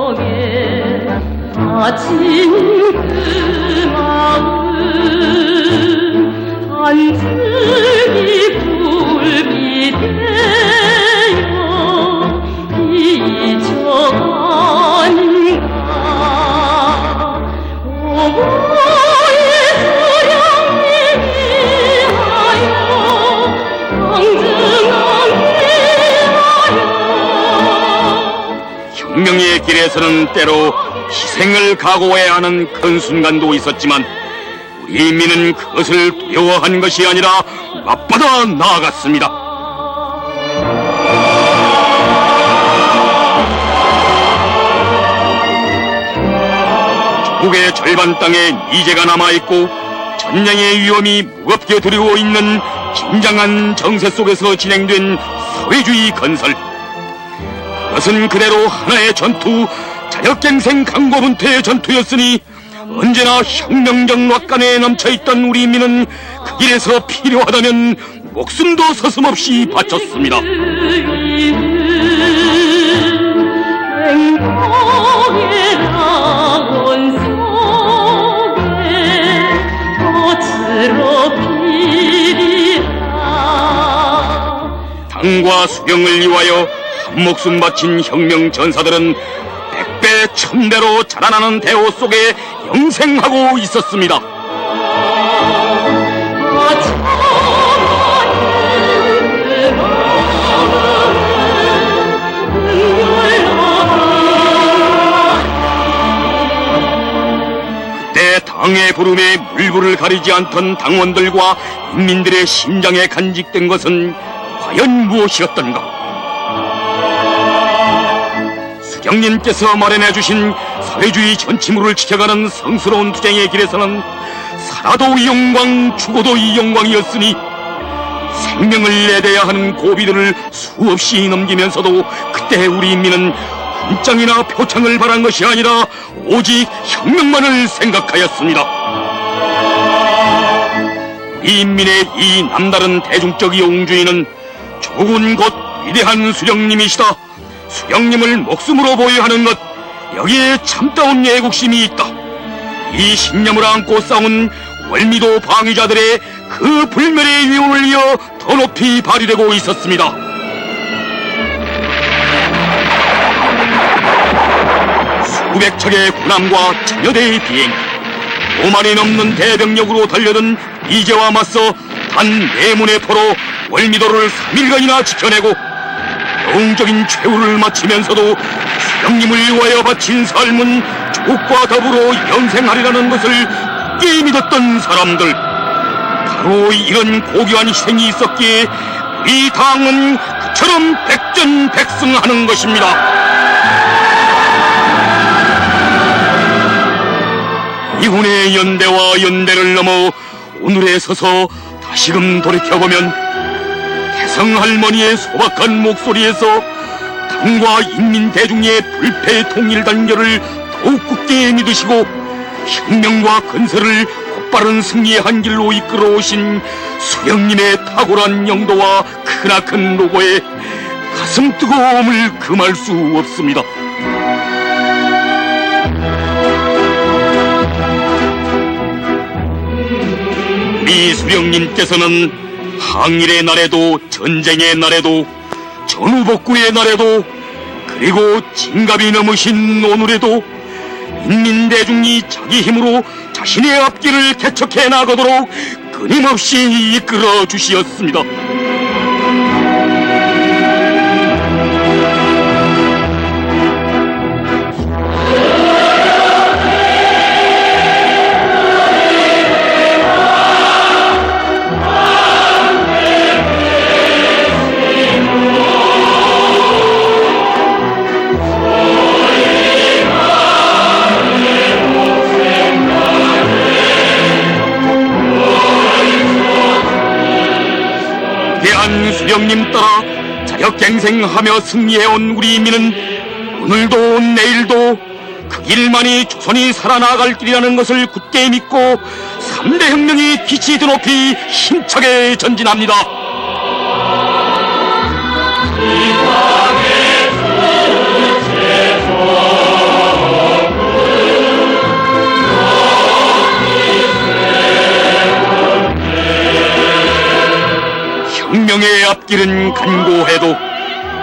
방송에 다친 그 마음 단순히 불이 되어 잊혀가는가. 오모의 수령님이 하여 강증하게 하여. 혁명의 길에서는 때로 희생을 각오해야 하는 큰 순간도 있었지만 우리 인민은 그것을 두려워한 것이 아니라 맞받아 나아갔습니다. 조국의 절반 땅에 이제가 남아있고 전쟁의 위험이 무겁게 두려워 있는 긴장한 정세 속에서 진행된 사회주의 건설. 그것은 그대로 하나의 전투, 자력갱생 강고분투의 전투였으니 언제나 혁명적 락간에 넘쳐있던 우리 인민은 그 길에서 필요하다면 목숨도 서슴없이 바쳤습니다. 행복의 낙원 속에 꽃으로 피리라. 당과 수령을 위하여 한 목숨 바친 혁명 전사들은 백배 천배로 자라나는 대호 속에 영생하고 있었습니다. 그때 당의 부름에 물불을 가리지 않던 당원들과 인민들의 심장에 간직된 것은 과연 무엇이었던가? 수령님께서 마련해주신 사회주의 전치물을 지켜가는 성스러운 투쟁의 길에서는 살아도 이 영광, 죽어도 이 영광이었으니 생명을 내대야 하는 고비들을 수없이 넘기면서도 그때 우리 인민은 훈장이나 표창을 바란 것이 아니라 오직 혁명만을 생각하였습니다. 우리 인민의 이 남다른 대중적 영주의는 조국은 곧 위대한 수령님이시다, 수령님을 목숨으로 보유하는 것, 여기에 참다운 애국심이 있다, 이 신념을 안고 싸운 월미도 방위자들의 그 불멸의 위온을 이어 더 높이 발휘되고 있었습니다. 수백 척의 군함과 천여대의 비행, 5만이 넘는 대병력으로 달려든 이제와 맞서 단 4문의 포로 월미도를 3일간이나 지켜내고 영웅적인 최후를 마치면서도 수령님을 위하여 바친 삶은 조국과 더불어 영생하리라는 것을 굳게 믿었던 사람들, 바로 이런 고귀한 희생이 있었기에 우리 당은 그처럼 백전백승하는 것입니다. 이혼의 연대와 연대를 넘어 오늘에 서서 다시금 돌이켜보면 태성할머니의 소박한 목소리에서 당과 인민대중의 불패 통일 단결을 더욱 굳게 믿으시고 혁명과 건설을 곧바른 승리의 한 길로 이끌어오신 수령님의 탁월한 영도와 크나큰 노고에 가슴 뜨거움을 금할 수 없습니다. 우리 수령님께서는 항일의 날에도 전쟁의 날에도 전후복구의 날에도 그리고 진갑이 넘으신 오늘에도 인민대중이 자기 힘으로 자신의 앞길을 개척해 나가도록 끊임없이 이끌어 주시었습니다. 수령님 따라 자력갱생하며 승리해온 우리 인민은 오늘도 내일도 그 길만이 조선이 살아나갈 길이라는 것을 굳게 믿고 3대 혁명이 빛이 더 높이 힘차게 전진합니다. 이 땅의 수제 앞길은 간고해도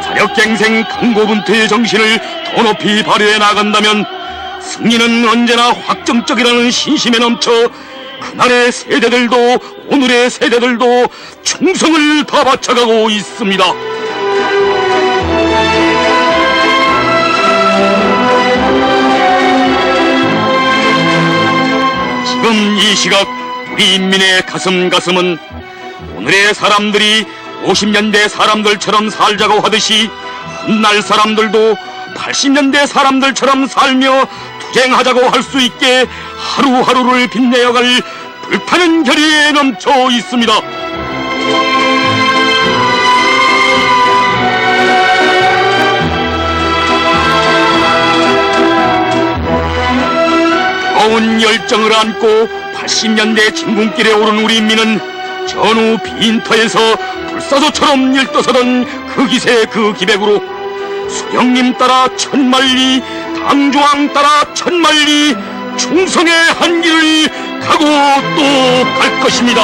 자력갱생 강고분투의 정신을 더 높이 발휘해 나간다면 승리는 언제나 확정적이라는 신심에 넘쳐 그날의 세대들도 오늘의 세대들도 충성을 다 바쳐가고 있습니다. 지금 이 시각 우리 인민의 가슴은 오늘의 사람들이 50년대 사람들처럼 살자고 하듯이 훗날 사람들도 80년대 사람들처럼 살며 투쟁하자고 할 수 있게 하루하루를 빛내어갈 불타는 결의에 넘쳐 있습니다. 뜨거운 열정을 안고 80년대 진군길에 오른 우리 인민은 전후 빈터에서 불사조처럼 일떠서던 그 기세 그 기백으로 수령님 따라 천만리 당조왕 따라 천만리 충성의 한 길을 가고 또 갈 것입니다.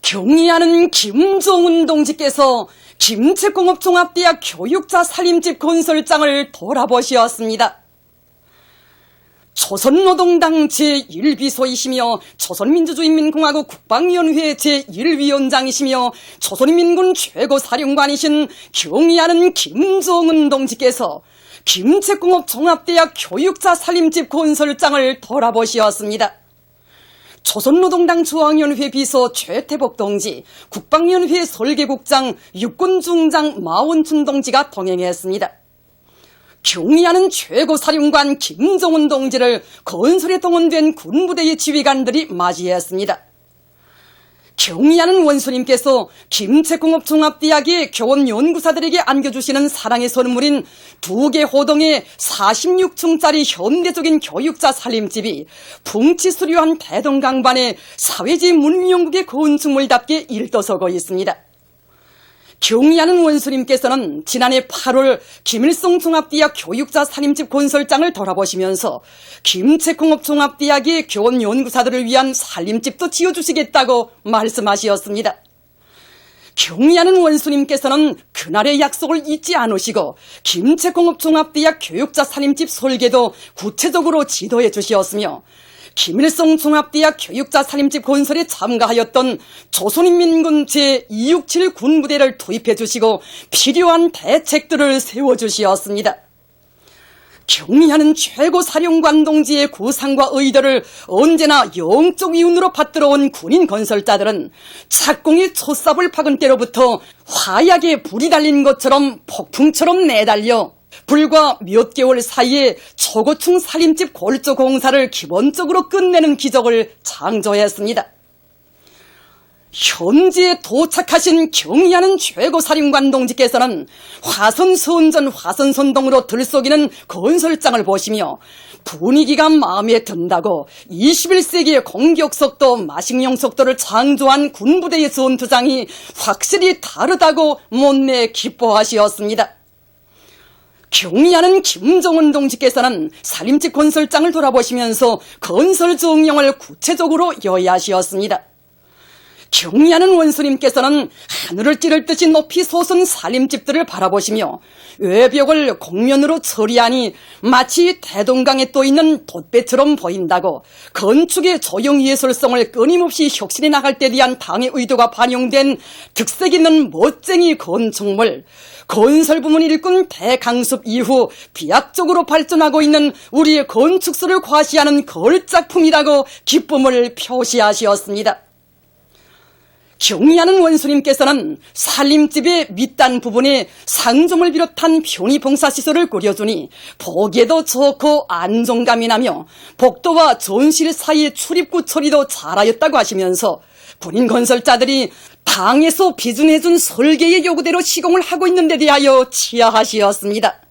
경의하는 김종운 동지께서 김책공업종합대학 교육자 살림집 건설장을 돌아보시었습니다. 조선노동당 제1비서이시며 조선민주주의인민공화국 국방위원회 제1위원장이시며 조선인민군 최고사령관이신 경의하는 김종운 동지께서 김책공업종합대학 교육자 살림집 건설장을 돌아보시었습니다. 조선노동당 중앙위원회 비서 최태복 동지, 국방위원회 설계국장, 육군중장 마원춘 동지가 동행했습니다. 경의하는 최고사령관 김종운 동지를 건설에 동원된 군부대의 지휘관들이 맞이했습니다. 경의하는 원수님께서 김책공업종합대학의 교원연구사들에게 안겨주시는 사랑의 선물인 2개 호동의 46층짜리 현대적인 교육자 살림집이 풍치수려한 대동강반에 사회주의 문명국의 건축물답게 일떠서고 있습니다. 경의하는 원수님께서는 지난해 8월 김일성 종합대학 교육자 살림집 건설장을 돌아보시면서 김책홍업 종합대학의 교원 연구사들을 위한 살림집도 지어주시겠다고 말씀하시었습니다. 경의하는 원수님께서는 그날의 약속을 잊지 않으시고 김책홍업 종합대학 교육자 살림집 설계도 구체적으로 지도해 주시었으며 김일성 종합대학 교육자 살림집 건설에 참가하였던 조선인민군 제267 군부대를 투입해 주시고 필요한 대책들을 세워주시었습니다. 경의하는 최고사령관 동지의 구상과 의도를 언제나 영적 이윤으로 받들어온 군인 건설자들은 착공이 초삽을 박은 때로부터 화약에 불이 달린 것처럼 폭풍처럼 내달려 불과 몇 개월 사이에 초고층 살림집 골조 공사를 기본적으로 끝내는 기적을 창조했습니다. 현지에 도착하신 경의하는 최고사령관 동지께서는 화선선전 화선선동으로 들썩이는 건설장을 보시며 분위기가 마음에 든다고 21세기의 공격속도 마식령 속도를 창조한 군부대의 전투장이 확실히 다르다고 못내 기뻐하시었습니다. 경의하는 김정은 동지께서는 살림집 건설장을 돌아보시면서 건설 정령을 구체적으로 요야하시었습니다. 경의하는 원수님께서는 하늘을 찌를 듯이 높이 솟은 살림집들을 바라보시며 외벽을 곡면으로 처리하니 마치 대동강에 떠있는 돛배처럼 보인다고 건축의 조형예술성을 끊임없이 혁신해 나갈 때 대한 당의 의도가 반영된 특색 있는 멋쟁이 건축물, 건설부문 일꾼 대강습 이후 비약적으로 발전하고 있는 우리의 건축술을 과시하는 걸작품이라고 기쁨을 표시하시었습니다. 경의하는 원수님께서는 살림집의 밑단 부분에 상점을 비롯한 편의봉사시설을 꾸려주니 보기에도 좋고 안정감이 나며 복도와 전실 사이의 출입구 처리도 잘하였다고 하시면서 군인 건설자들이 당에서 비준해준 설계의 요구대로 시공을 하고 있는 데 대하여 치하하시었습니다.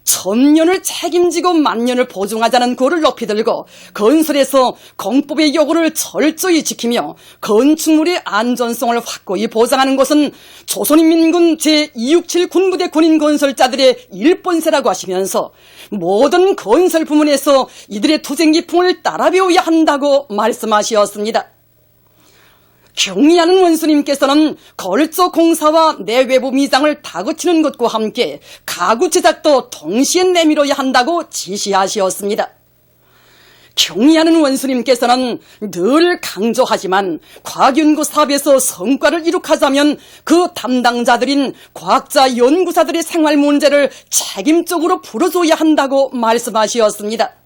천년을 책임지고 만년을 보증하자는 고를 높이 들고 건설에서 공법의 요구를 철저히 지키며 건축물의 안전성을 확고히 보장하는 것은 조선인민군 제267 군부대 군인 건설자들의 일본세라고 하시면서 모든 건설 부문에서 이들의 투쟁기풍을 따라 배워야 한다고 말씀하시었습니다. 경의하는 원수님께서는 걸조 공사와 내외부 미장을 다그치는 것과 함께 가구 제작도 동시에 내밀어야 한다고 지시하시었습니다. 경의하는 원수님께서는 늘 강조하지만 과학연구 사업에서 성과를 이룩하자면 그 담당자들인 과학자 연구사들의 생활 문제를 책임적으로 풀어줘야 한다고 말씀하시었습니다.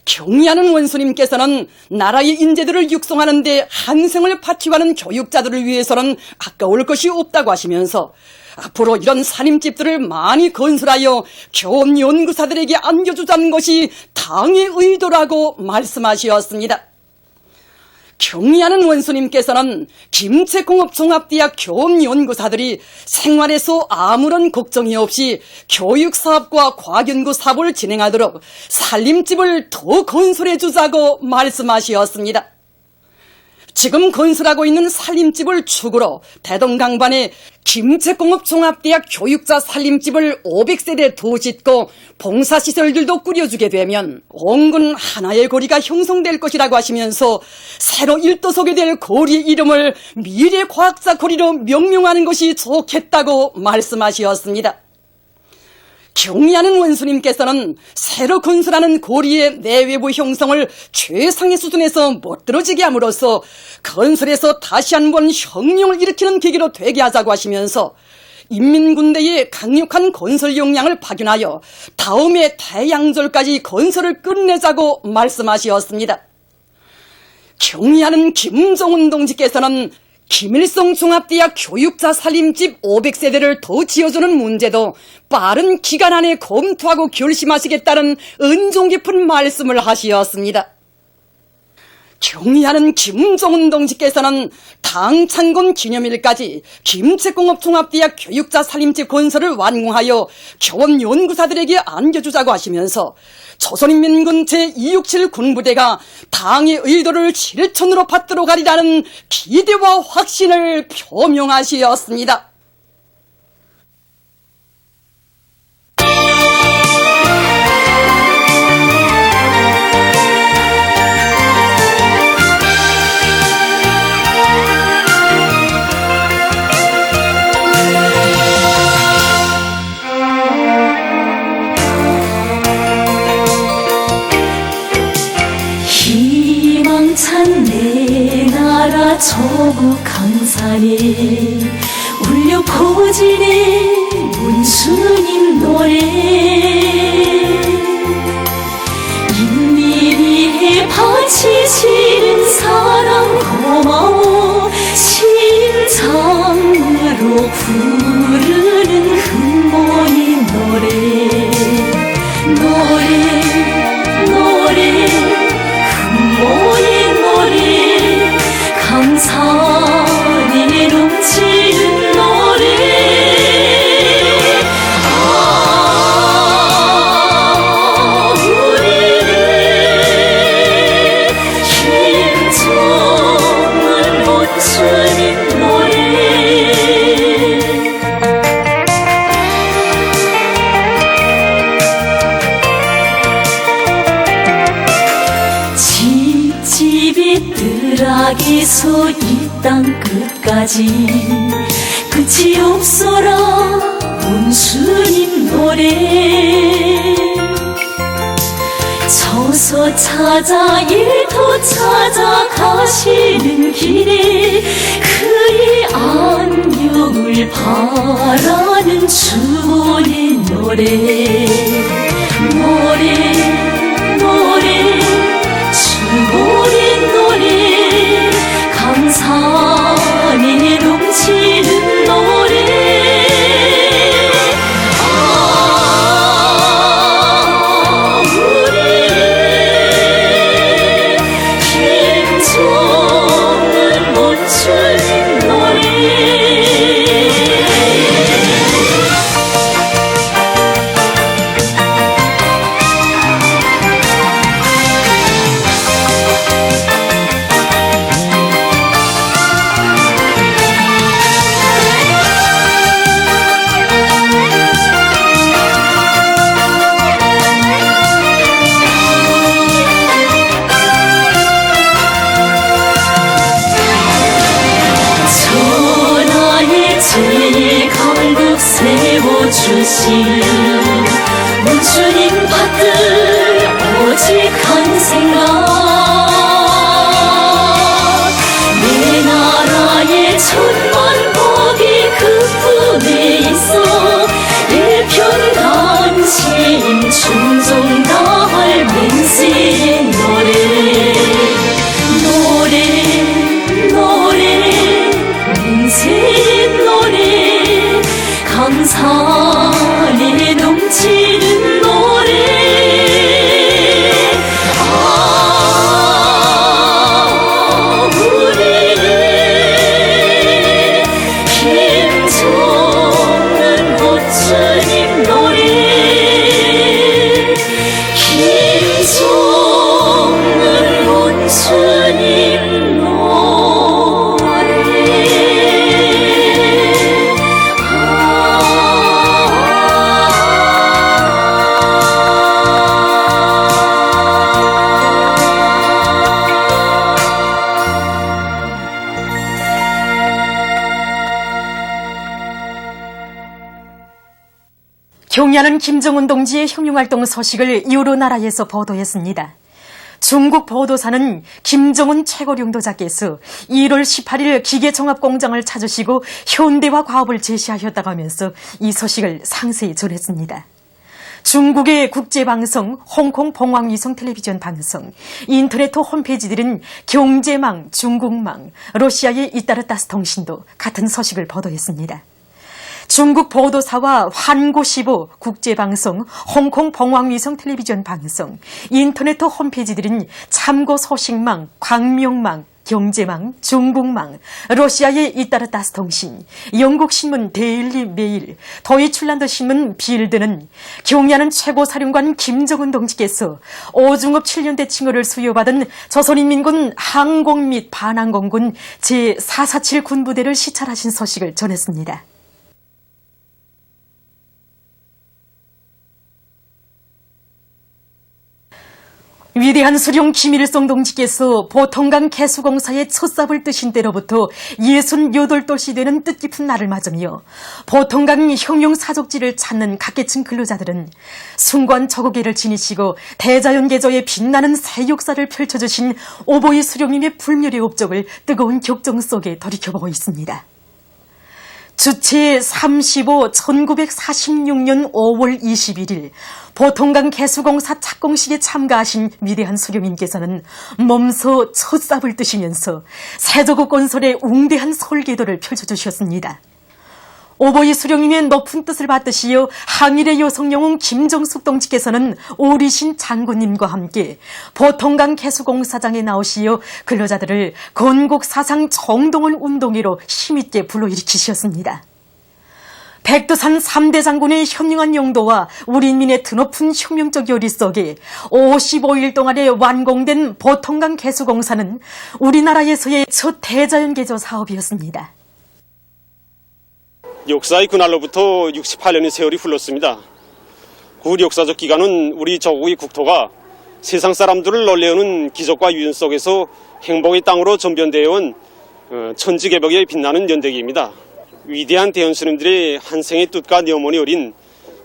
경의하는 원수님께서는 나라의 인재들을 육성하는 데 한생을 바치가는 교육자들을 위해서는 아까울 것이 없다고 하시면서 앞으로 이런 살림집들을 많이 건설하여 교원 연구사들에게 안겨주자는 것이 당의 의도라고 말씀하시었습니다. 경의하는 원수님께서는 김책홍업 종합대학 교원 연구사들이 생활에서 아무런 걱정이 없이 교육사업과 과학연구 사업을 진행하도록 살림집을 더 건설해주자고 말씀하시었습니다. 지금 건설하고 있는 살림집을 축으로 대동강반에 김책홍업 종합대학 교육자 살림집을 500세대 더 짓고 봉사시설들도 꾸려주게 되면 온군 하나의 거리가 형성될 것이라고 하시면서 새로 일도속에 될 거리의 이름을 미래과학자 거리로 명명하는 것이 좋겠다고 말씀하시었습니다. 경의하는 원수님께서는 새로 건설하는 고리의 내외부 형성을 최상의 수준에서 못들어지게 함으로써 건설에서 다시 한번 혁명을 일으키는 계기로 되게 하자고 하시면서 인민군대의 강력한 건설 역량을 파견하여 다음해 태양절까지 건설을 끝내자고 말씀하시었습니다. 경의하는 김정은 동지께서는 김일성 종합대학 교육자 살림집 500세대를 더 지어주는 문제도 빠른 기간 안에 검토하고 결심하시겠다는 은종 깊은 말씀을 하시었습니다. 경의하는 김정은 동지께서는 당 창건 기념일까지 김책홍업 종합대학 교육자 살림집 건설을 완공하여 교원 연구사들에게 안겨주자고 하시면서 조선인민군 제267 군부대가 당의 의도를 실천으로 받들어 가리라는 기대와 확신을 표명하시었습니다. 조국 강산에 울려 퍼지는 문수님 노래 인민이에 바치시는 사랑 고마워 심장으로 부르는 흠모인 노래 흠모인 노래 강산에 넘치는 노래 우리는 힘정을 멈추는 노래 집집이 뜨락에서 이 땅 끝까지 끝이 없어라 문수님 노래 저서 찾아 일터 찾아 가시는 길에 그의 안녕을 바라는 주원의 노래 주원의 노래 강산에 넘치는 노래 우리는 힘정을 멈추는 노래 제2강국 세워주신 문수님 받들 오직 한 생각 내 나라의 천만 복이 그뿐에 있어 일편단심 충성 다할 맹세의 맹세의 노래 강산에 넘치는 노래 우리는 힘정은 부처님 노래 힘정은 부처님 경야는 김정은 동지의 혁명활동 소식을 여러 나라에서 보도했습니다. 중국 보도사는 김정은 최고領導자께서 1월 18일 기계종합공장을 찾으시고 현대화 과업을 제시하셨다고 하면서 이 소식을 상세히 전했습니다. 중국의 국제방송, 홍콩 봉황위성 텔레비전 방송, 인터넷 홈페이지들은 경제망, 중국망, 러시아의 이따르따스 통신도 같은 소식을 보도했습니다. 중국 보도사와 환구시보 국제방송, 홍콩 봉황위성 텔레비전 방송, 인터넷 홈페이지들은 참고 소식망, 광명망, 경제망, 중국망, 러시아의 이따르따스 통신, 영국신문 데일리 메일, 도이출란드 신문 빌드는 경야는 최고사령관 김정은 동지께서 오중업 7년대 칭호를 수여받은 조선인민군 항공 및 반항공군 제447 군부대를 시찰하신 소식을 전했습니다. 위대한 수령 김일성 동지께서 보통강 개수공사의 첫 삽을 뜨신 때로부터 68돌씩 되는 뜻깊은 날을 맞으며 보통강 혁명 사족지를 찾는 각계층 근로자들은 숭고한 저고개를 지니시고 대자연계조의 빛나는 새 역사를 펼쳐주신 오보이 수령님의 불멸의 업적을 뜨거운 격정 속에 돌이켜보고 있습니다. 주체 35 1946년 5월 21일 보통강 개수공사 착공식에 참가하신 위대한 수령님께서는 몸소 첫 삽을 뜨시면서 세조국 건설의 웅대한 설계도를 펼쳐주셨습니다. 오보이 수령님의 높은 뜻을 받드시어 항일의 여성영웅 김정숙 동지께서는 오리신 장군님과 함께 보통강 개수공사장에 나오시어 근로자들을 건국 사상 정동원 운동회로 힘있게 불러일으키셨습니다. 백두산 3대 장군의 현명한 용도와 우리 인민의 드높은 혁명적 열의 속에 55일 동안에 완공된 보통강 개수공사는 우리나라에서의 첫 대자연개조 사업이었습니다. 역사의 그날로부터 68년의 세월이 흘렀습니다. 그 역사적 기간은 우리 조국의 국토가 세상 사람들을 놀래우는 기적과 유연 속에서 행복의 땅으로 전변되어 온 천지개벽에 빛나는 연대기입니다. 위대한 대원스님들의 한 생의 뜻과 염원이 어린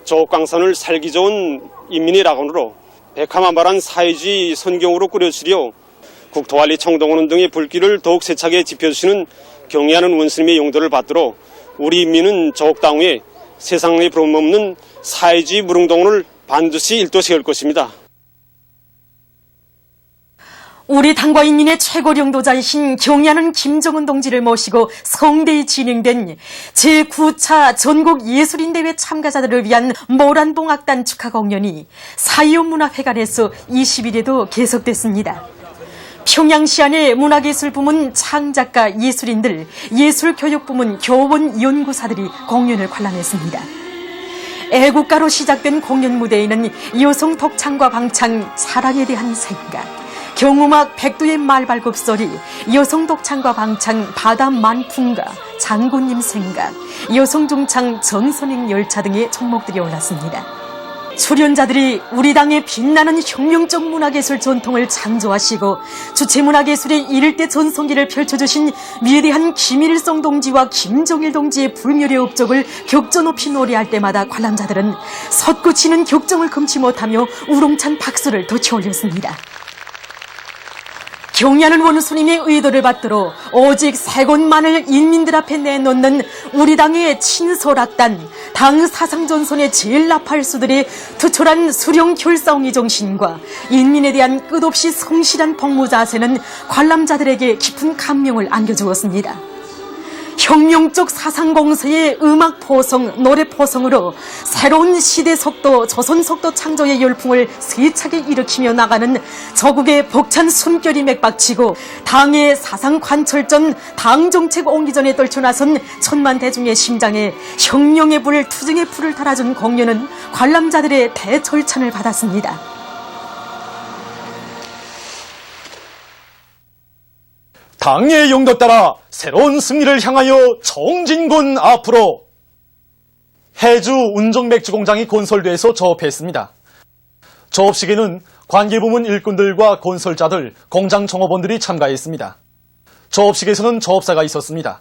조국강산을 살기 좋은 인민의 낙원으로 백화만발한 사회주의 선경으로 꾸려주려 국토관리 청동원 등의 불길을 더욱 세차게 지펴주시는 경애하는 원스님의 용도를 받들어 우리 인민은 조국 땅위에 세상에 부름없는 사회주의 무릉동원을 반드시 일도시킬 것입니다. 우리 당과 인민의 최고領導자이신 경애하는 김정은 동지를 모시고 성대히 진행된 제9차 전국예술인대회 참가자들을 위한 모란봉악단 축하 공연이 4.25 문화회관에서 20일에도 계속됐습니다. 평양시안의 문화예술부문 창작가 예술인들, 예술교육부문 교원 연구사들이 공연을 관람했습니다. 애국가로 시작된 공연 무대에는 여성 독창과 방창, 사랑에 대한 생각, 경음악 백두의 말발굽 소리, 여성 독창과 방창 바다 만풍가, 장군님 생각, 여성 중창 전선행 열차 등의 종목들이 올랐습니다. 출연자들이 우리 당의 빛나는 혁명적 문화예술 전통을 창조하시고 주체문화예술의 일대 전성기를 펼쳐주신 위대한 김일성 동지와 김정일 동지의 불멸의 업적을 격조 높이 노래할 때마다 관람자들은 솟구치는 격정을 금치 못하며 우렁찬 박수를 덧쳐 올렸습니다. 경애하는 원수님의 의도를 받들어 오직 세 곳만을 인민들 앞에 내놓는 우리 당의 친솔악단, 당 사상전선의 제일 나팔수들의 투철한 수령 결사옹의 정신과 인민에 대한 끝없이 성실한 복무 자세는 관람자들에게 깊은 감명을 안겨주었습니다. 혁명적 사상공서의 음악 포성, 노래 포성으로 새로운 시대 속도, 조선 속도 창조의 열풍을 세차게 일으키며 나가는 저국의 벅찬 숨결이 맥박치고 당의 사상 관철전, 당 정책 옹기전에 떨쳐나선 천만 대중의 심장에 혁명의 불, 투쟁의 불을 달아준 공연은 관람자들의 대절찬을 받았습니다. 당의 용도 따라 새로운 승리를 향하여 정진군 앞으로. 해주 운정맥주공장이 건설돼서 조업했습니다. 조업식에는 관계부문 일꾼들과 건설자들, 공장 종업원들이 참가했습니다. 조업식에서는 조업사가 있었습니다.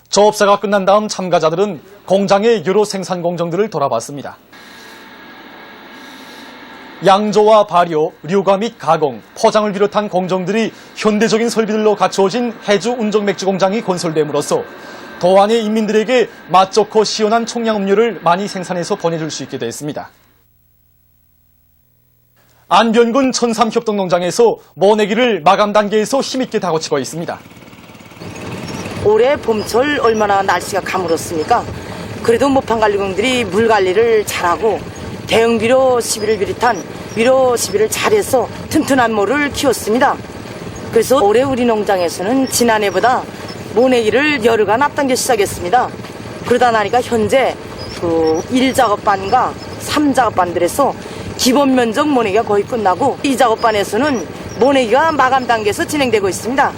조업사가 끝난 다음 참가자들은 공장의 여러 생산 공정들을 돌아봤습니다. 양조와 발효, 류가 및 가공, 포장을 비롯한 공정들이 현대적인 설비들로 갖추어진 해주 운정맥주 공장이 건설됨으로써 도안의 인민들에게 맛 좋고 시원한 총량음료를 많이 생산해서 보내줄 수 있게 됐습니다. 안변군 천삼협동농장에서 모내기를 마감 단계에서 힘있게 다고치고 있습니다. 올해 봄철 얼마나 날씨가 가물었습니까? 그래도 모판관리공들이 물관리를 잘하고 대응비료 시비를 비롯한 비료 시비를 잘해서 튼튼한 모를 키웠습니다. 그래서 올해 우리 농장에서는 지난해보다 모내기를 열흘간 앞당겨 시작했습니다. 그러다 나니까 현재 1작업반과 3작업반들에서 기본 면적 모내기가 거의 끝나고 2작업반에서는 모내기가 마감 단계에서 진행되고 있습니다.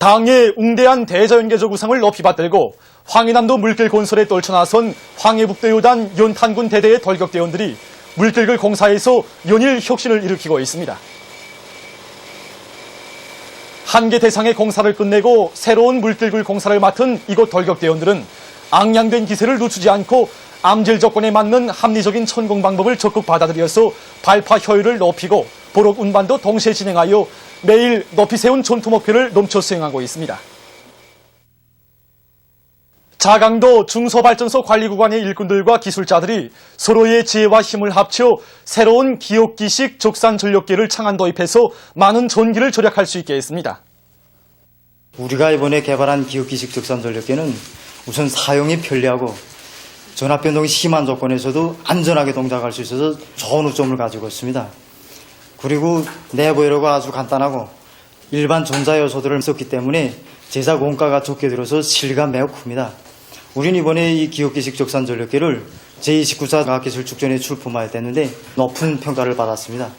당의 웅대한 대자연계조 구상을 높이 받들고 황해남도 물길 건설에 떨쳐나선 황해북도요단 연탄군 대대의 돌격대원들이 물길을 공사에서 연일 혁신을 일으키고 있습니다. 한계 대상의 공사를 끝내고 새로운 물길굴 공사를 맡은 이곳 돌격대원들은 앙양된 기세를 늦추지 않고 암질 조건에 맞는 합리적인 천공 방법을 적극 받아들여서 발파 효율을 높이고 보록 운반도 동시에 진행하여 매일 높이 세운 전투 목표를 넘쳐 수행하고 있습니다. 자강도 중소발전소 관리구간의 일꾼들과 기술자들이 서로의 지혜와 힘을 합쳐 새로운 기옥기식 적산전력계를 창안 도입해서 많은 전기를 절약할 수 있게 했습니다. 우리가 이번에 개발한 기옥기식 적산전력계는 우선 사용이 편리하고 전압변동이 심한 조건에서도 안전하게 동작할 수 있어서 좋은 우점을 가지고 있습니다. 그리고 내부회로가 아주 간단하고 일반 전자요소들을 썼기 때문에 제작 원가가 적게 들어서 실리가 매우 큽니다. 우린 이번에 이 기옥기식 적산전력계를 제29차 과학기술축전에 출품하였는데 높은 평가를 받았습니다.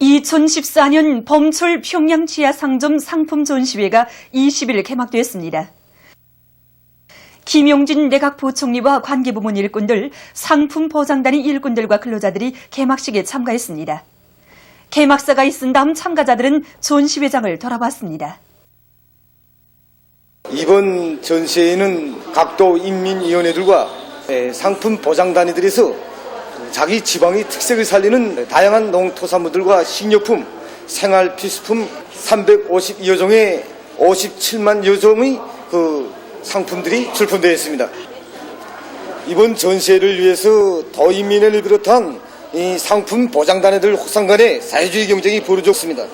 2014년 범철 평양 지하상점 상품 전시회가 20일 개막됐습니다. 김용진 내각부총리와 관계부문 일꾼들, 상품 보장단위 일꾼들과 근로자들이 개막식에 참가했습니다. 개막사가 있은 다음 참가자들은 전시회장을 돌아봤습니다. 이번 전시회에는 각도 인민위원회들과 상품 보장단위들에서 자기 지방의 특색을 살리는 다양한 농토산물들과 식료품, 생활필수품 352여 종의 57만여 종의 상품들이 출품되어 있습니다. 이번 전시회를 위해서 도인민회를 비롯한 이 상품 보장단위들 혹상 간의 사회주의 경쟁이 벌어졌습니다.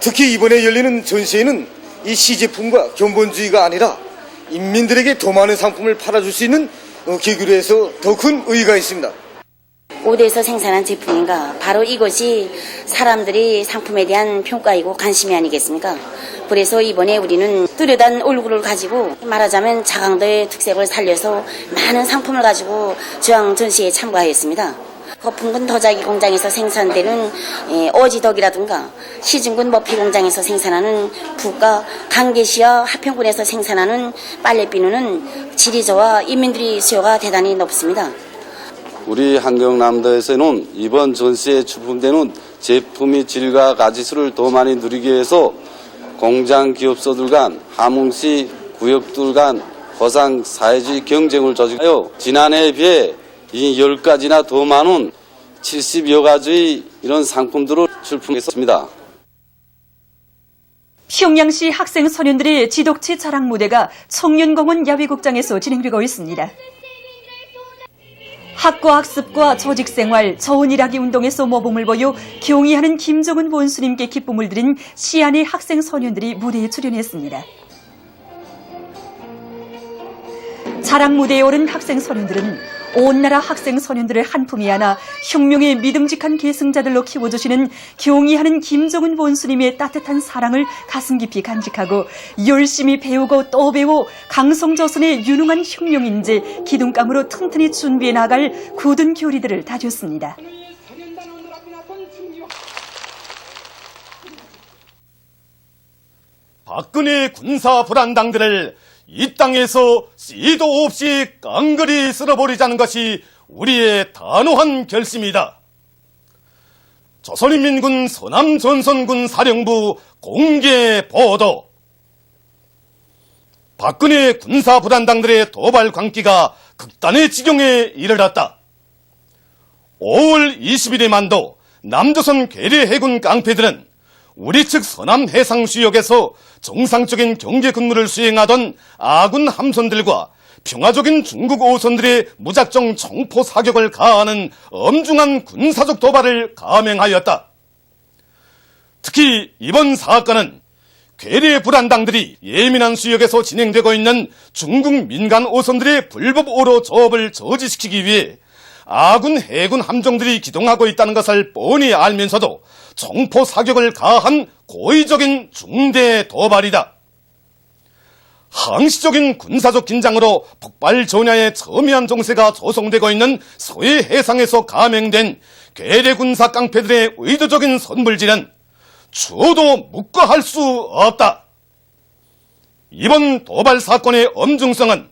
특히 이번에 열리는 전시회는 이 시제품과 견본주의가 아니라 인민들에게 더 많은 상품을 팔아줄 수 있는 계기로 해서 더 큰 의의가 있습니다. 어디에서 생산한 제품인가? 바로 이것이 사람들이 상품에 대한 평가이고 관심이 아니겠습니까? 그래서 이번에 우리는 뚜렷한 얼굴을 가지고 말하자면 자강도의 특색을 살려서 많은 상품을 가지고 주황 전시회에 참가하였습니다. 거품군 도자기 공장에서 생산되는 어지덕이라든가 시중군 머피 공장에서 생산하는 붓과 강계시와 하평군에서 생산하는 빨래비누는 질이 좋아 인민들의 수요가 대단히 높습니다. 우리 한경남도에서는 이번 전시에 출품되는 제품의 질과 가지수를 더 많이 누리기 위해서 공장 기업소들 간, 함흥시 구역들 간 거상 사회주의 경쟁을 조직하여 지난해에 비해 이 10가지나 더 많은 70여 가지의 이런 상품들을 출품했습니다. 평양시 학생 소년들의 지독치 자랑 무대가 청년공원 야외극장에서 진행되고 있습니다. 학과 학습과 조직생활, 저온일하기 운동에서 모범을 보여 경의하는 김정은 원수님께 기쁨을 드린 시안의 학생 소년들이 무대에 출연했습니다. 자랑 무대에 오른 학생 소년들은 온 나라 학생 소년들을 한 품에 안아 혁명의 믿음직한 계승자들로 키워주시는 경의하는 김정은 원수님의 따뜻한 사랑을 가슴 깊이 간직하고 열심히 배우고 또 배워 강성조선의 유능한 혁명인재 기둥감으로 튼튼히 준비해 나갈 굳은 교리들을 다졌습니다. 박근혜 군사 불안당들을 이 땅에서 씨도 없이 깡그리 쓸어버리자는 것이 우리의 단호한 결심이다. 조선인민군 서남전선군 사령부 공개 보도. 박근혜 군사 불안당들의 도발 광기가 극단의 지경에 이르렀다. 5월 20일에 만도 남조선 괴뢰 해군 깡패들은 우리 측 서남 해상 수역에서 정상적인 경제 근무를 수행하던 아군 함선들과 평화적인 중국 오선들의 무작정 총포 사격을 가하는 엄중한 군사적 도발을 감행하였다. 특히 이번 사건은 괴뢰 불안당들이 예민한 수역에서 진행되고 있는 중국 민간 오선들의 불법 오로 조업을 저지시키기 위해 아군 해군 함정들이 기동하고 있다는 것을 뻔히 알면서도 총포 사격을 가한 고의적인 중대 도발이다. 항시적인 군사적 긴장으로 폭발 전야의 첨예한 정세가 조성되고 있는 서해 해상에서 감행된 괴뢰 군사 깡패들의 의도적인 선불질은 추호도 묵과할 수 없다. 이번 도발 사건의 엄중성은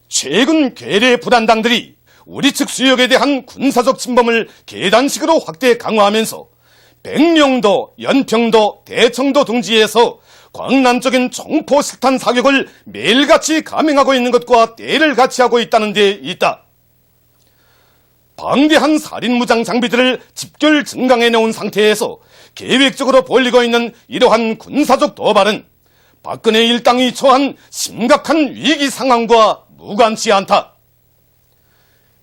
최근 괴뢰 부단당들이 우리 측 수역에 대한 군사적 침범을 계단식으로 확대 강화하면서 백령도, 연평도, 대청도 등지에서 광란적인 총포 실탄 사격을 매일같이 감행하고 있는 것과 때를 같이 하고 있다는 데 있다. 방대한 살인무장 장비들을 집결 증강해 놓은 상태에서 계획적으로 벌이고 있는 이러한 군사적 도발은 박근혜 일당이 처한 심각한 위기 상황과 무관치 않다.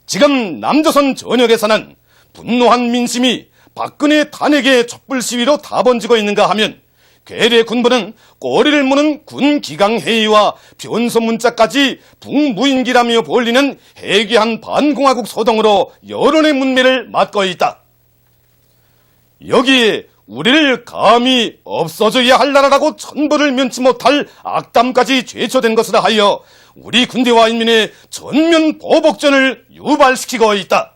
지금 남조선 전역에서는 분노한 민심이 박근혜 탄핵의 촛불 시위로 다 번지고 있는가 하면 괴뢰 군부는 꼬리를 무는 군 기강회의와 변소 문자까지 북무인기라며 벌리는 해괴한 반공화국 소동으로 여론의 문매를 맞고 있다. 여기에 우리를 감히 없어져야 할 나라라고 천벌을 면치 못할 악담까지 죄초된 것으로 하여 우리 군대와 인민의 전면 보복전을 유발시키고 있다.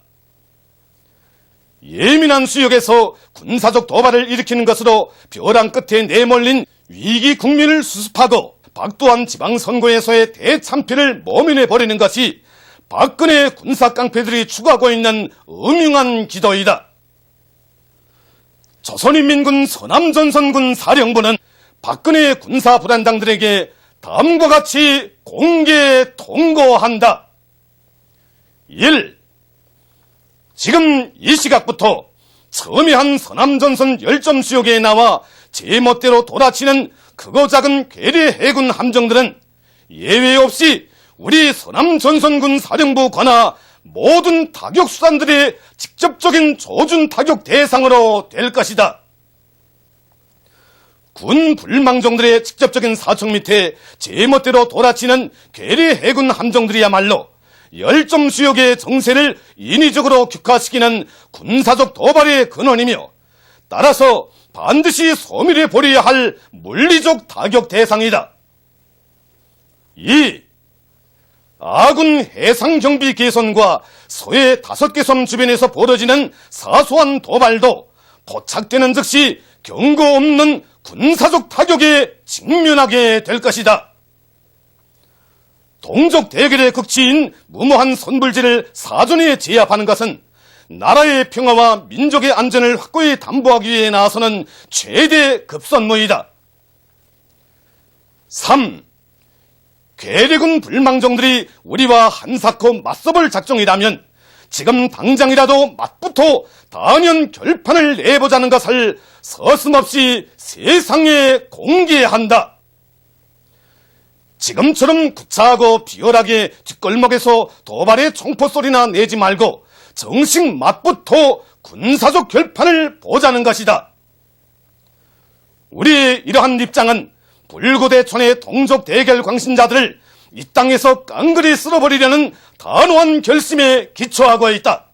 예민한 수역에서 군사적 도발을 일으키는 것으로 벼랑 끝에 내몰린 위기 국민을 수습하고 박두한 지방선거에서의 대참패를 모면해버리는 것이 박근혜 군사깡패들이 추구하고 있는 음흉한 기도이다. 조선인민군 서남전선군 사령부는 박근혜 군사불안당들에게 다음과 같이 공개 통고한다. 1. 지금 이 시각부터 첨예한 서남전선 열점 수역에 나와 제멋대로 돌아치는 크고 작은 괴뢰 해군 함정들은 예외 없이 우리 서남전선군 사령부 관하 모든 타격수단들의 직접적인 조준 타격 대상으로 될 것이다. 군 불망정들의 직접적인 사청 밑에 제멋대로 돌아치는 괴뢰 해군 함정들이야말로 열점 수역의 정세를 인위적으로 격화시키는 군사적 도발의 근원이며 따라서 반드시 소멸해 버려야 할 물리적 타격 대상이다. 2. 아군 해상경비 개선과 서해 5개 섬 주변에서 벌어지는 사소한 도발도 포착되는 즉시 경고 없는 군사적 타격에 직면하게 될 것이다. 동족 대결의 극치인 무모한 선불지를 사전에 제압하는 것은 나라의 평화와 민족의 안전을 확고히 담보하기 위해 나서는 최대 급선무이다. 3. 괴뢰군 불망정들이 우리와 한사코 맞서볼 작정이라면 지금 당장이라도 맞부터 단연 결판을 내보자는 것을 서슴없이 세상에 공개한다. 지금처럼 구차하고 비열하게 뒷골목에서 도발의 총포소리나 내지 말고 정식 맞부터 군사적 결판을 보자는 것이다. 우리의 이러한 입장은 불구대천의 동족 대결 광신자들을 이 땅에서 깡그리 쓸어버리려는 단호한 결심에 기초하고 있다.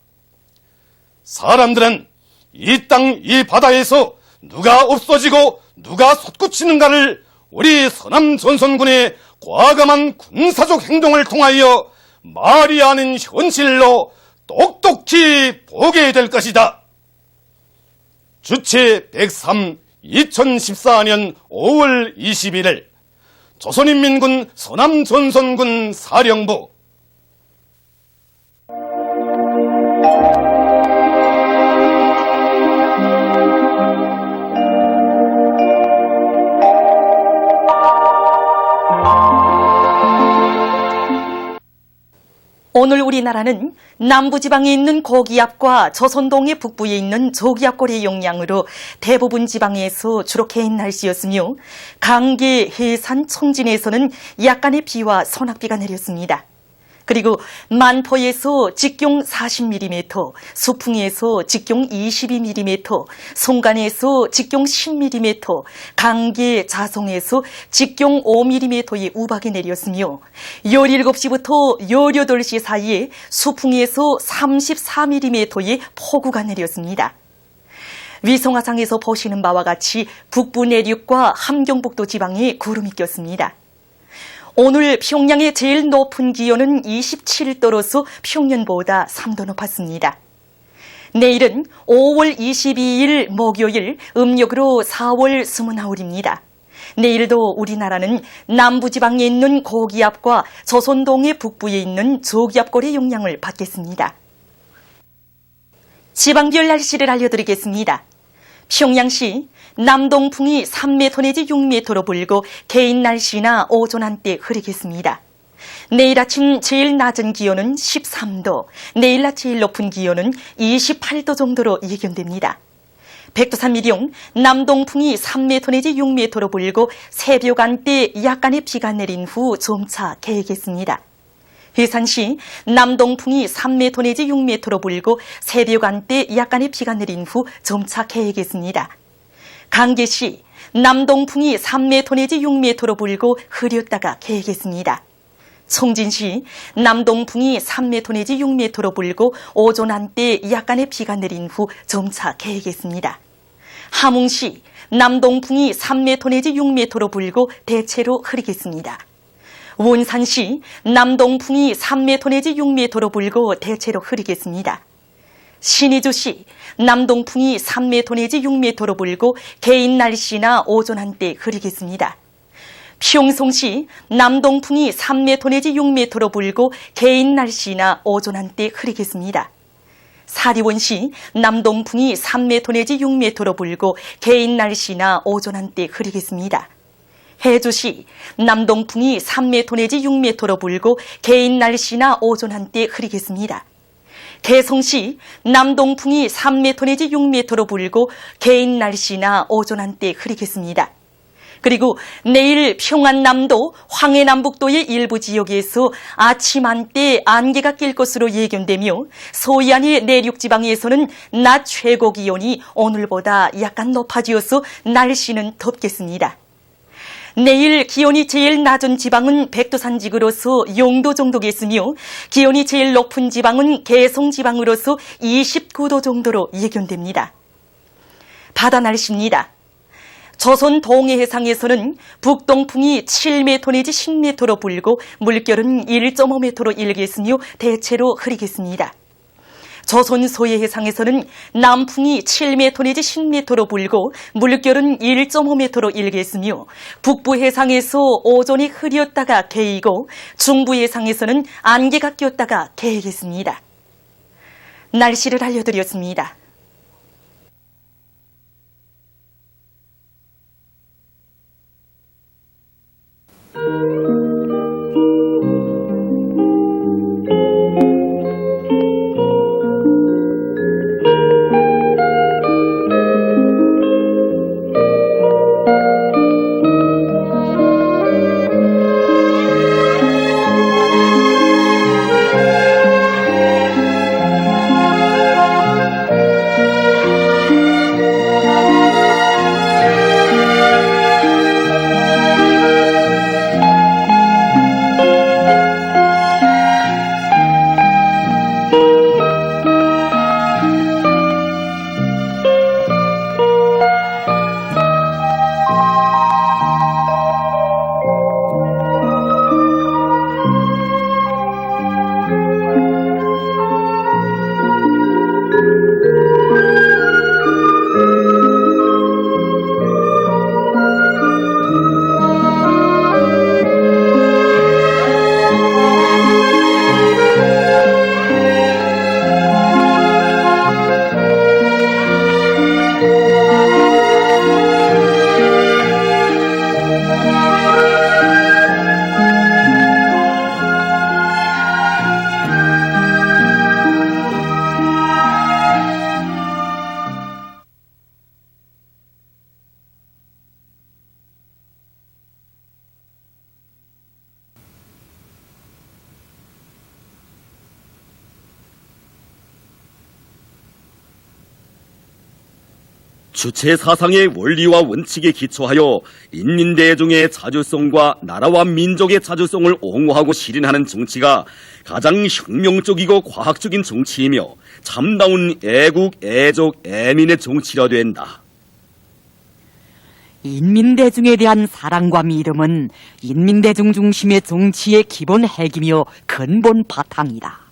사람들은 이 땅, 이 바다에서 누가 없어지고 누가 솟구치는가를 우리 서남전선군의 과감한 군사적 행동을 통하여 말이 아닌 현실로 똑똑히 보게 될 것이다. 주체 103 2014년 5월 21일 조선인민군 서남전선군 사령부. 오늘 우리나라는 남부지방에 있는 고기압과 조선동해 북부에 있는 조기압골의 영향으로 대부분 지방에서 주로 개인 날씨였으며 강계, 해산, 청진에서는 약간의 비와 소낙비가 내렸습니다. 그리고 만포에서 직경 40mm, 수풍에서 직경 22mm, 송간에서 직경 10mm, 강계, 자송에서 직경 5mm의 우박이 내렸으며 17시부터 18시 사이에 수풍에서 34mm의 폭우가 내렸습니다. 위성화상에서 보시는 바와 같이 북부 내륙과 함경북도 지방에 구름이 꼈습니다. 오늘 평양의 제일 높은 기온은 27도로서 평년보다 3도 높았습니다. 내일은 5월 22일 목요일, 음력으로 4월 29일입니다. 내일도 우리나라는 남부지방에 있는 고기압과 조선동해 북부에 있는 저기압골의 영향을 받겠습니다. 지방별 날씨를 알려드리겠습니다. 평양시 남동풍이 3m 내지 6m로 불고 개인 날씨나 오전 한때 흐리겠습니다. 내일 아침 제일 낮은 기온은 13도, 내일 낮 제일 높은 기온은 28도 정도로 예견됩니다. 백두산미령 남동풍이 3m 내지 6m로 불고 새벽 한때 약간의 비가 내린 후 점차 개겠습니다. 해산시 남동풍이 3m 내지 6m로 불고 새벽 한때 약간의 비가 내린 후 점차 개겠습니다. 강계시 남동풍이 3m 내지 6m로 불고 흐렸다가 개겠습니다. 송진시 남동풍이 3m 내지 6m로 불고 오전 한때 약간의 비가 내린 후 점차 개겠습니다. 함흥시 남동풍이 3m 내지 6m로 불고 대체로 흐리겠습니다. 원산시 남동풍이 3m 내지 6m로 불고 대체로 흐리겠습니다. 신의주시 남동풍이 3m 내지 6m로 불고 개인 날씨나 오전 한때 흐리겠습니다. 평송시 남동풍이 3m 내지 6m로 불고 개인 날씨나 오전 한때 흐리겠습니다. 사리원시 남동풍이 3m 내지 6m로 불고 개인 날씨나 오전 한때 흐리겠습니다. 해주시 남동풍이 3m 내지 6m로 불고 개인 날씨나 오전 한때 흐리겠습니다. 개성시 남동풍이 3m 내지 6m로 불고 개인 날씨나 오전 한때 흐리겠습니다. 그리고 내일 평안남도, 황해남북도의 일부 지역에서 아침 한때 안개가 낄 것으로 예견되며 서해안의 내륙지방에서는 낮 최고 기온이 오늘보다 약간 높아지어서 날씨는 덥겠습니다. 내일 기온이 제일 낮은 지방은 백두산지구로서 영도 정도겠으며 기온이 제일 높은 지방은 개성지방으로서 29도 정도로 예견됩니다. 바다 날씨입니다. 조선 동해 해상에서는 북동풍이 7m 내지 10m로 불고 물결은 1.5m로 일겠으며 대체로 흐리겠습니다. 조선 서해 해상에서는 남풍이 7m 내지 10m로 불고 물결은 1.5m로 일겠으며 북부 해상에서 오전이 흐렸다가 개이고 중부 해상에서는 안개가 꼈다가 개겠습니다. 날씨를 알려드렸습니다. 주체 사상의 원리와 원칙에 기초하여 인민대중의 자주성과 나라와 민족의 자주성을 옹호하고 실현하는 정치가 가장 혁명적이고 과학적인 정치이며 참다운 애국, 애족, 애민의 정치라 된다. 인민대중에 대한 사랑과 믿음은 인민대중 중심의 정치의 기본 핵이며 근본 바탕이다.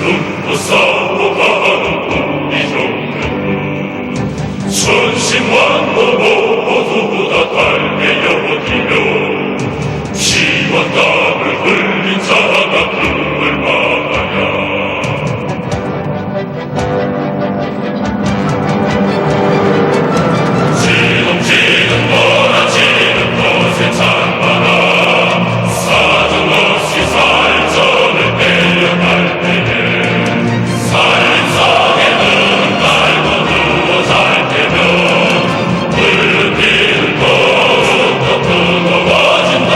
숨고 싸워가는 우리 종은 천신만고 모두 다 달려뛰며 피와 땀을 흘린 자가 그 얼마나 지동지는 몰아치는 것에 찬바람 사정없이 살점을 때려갈 때에 살림성에는 깔고 누워 잘 때면 불빛은 더욱더 뜨거워진다.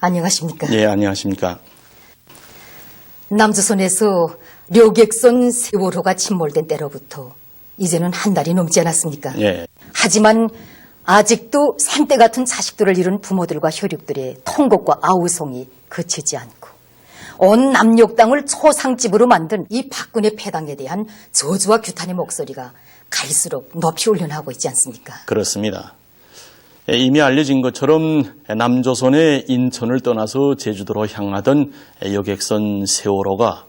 안녕하십니까? 예, 안녕하십니까? 남조선에서 료객선 세월호가 침몰된 때로부터 이제는 한 달이 넘지 않았습니까? 예. 하지만 아직도 산대 같은 자식들을 잃은 부모들과 혈육들의 통곡과 아우성이 그치지 않고 온 남녘땅을 초상집으로 만든 이 박근혜 패당에 대한 저주와 규탄의 목소리가 갈수록 높이 올려나오고 있지 않습니까? 그렇습니다. 이미 알려진 것처럼 남조선의 인천을 떠나서 제주도로 향하던 여객선 세월호가